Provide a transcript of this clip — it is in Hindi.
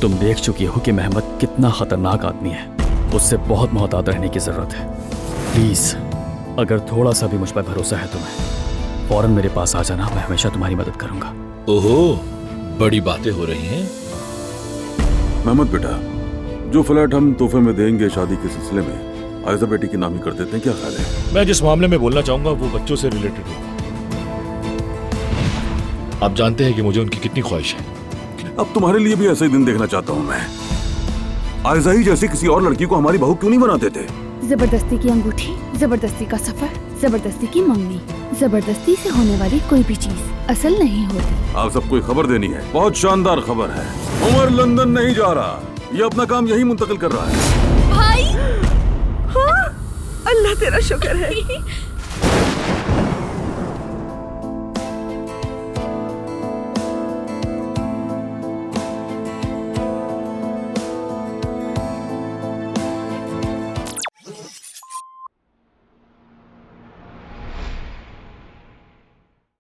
तुम देख चुकी हो कि मेहमद कितना खतरनाक आदमी है। उससे बहुत मोहतात रहने की जरूरत है। प्लीज अगर थोड़ा सा भी मुझ पर भरोसा है तुम्हें, फौरन मेरे पास आ जाना। मैं हमेशा तुम्हारी मदद करूंगा। ओहो, बड़ी बातें हो रही हैं। मेहमद बेटा, जो फ्लैट हम तोहफे में देंगे शादी के सिलसिले में, आयजा बेटी की नाम ही कर देते हैं, क्या ख्याल है? मैं जिस मामले में बोलना चाहूंगा वो बच्चों से रिलेटेड होगा। आप जानते हैं कि मुझे उनकी कितनी ख्वाहिश है। अब तुम्हारे लिए भी ऐसा ही दिन देखना चाहता हूँ मैं। आयजा ही जैसी किसी और लड़की को हमारी बहू क्यों नहीं बना देते? जबरदस्ती की अंगूठी, जबरदस्ती का सफर, जबरदस्ती की मंगनी, जबरदस्ती से होने वाली कोई भी चीज असल नहीं होती। आप सबको खबर देनी है, बहुत शानदार खबर है। उमर लंदन नहीं जा रहा, ये अपना काम यही मुंतकिल कर रहा है। भाई, हाँ, अल्लाह तेरा शुक्र है।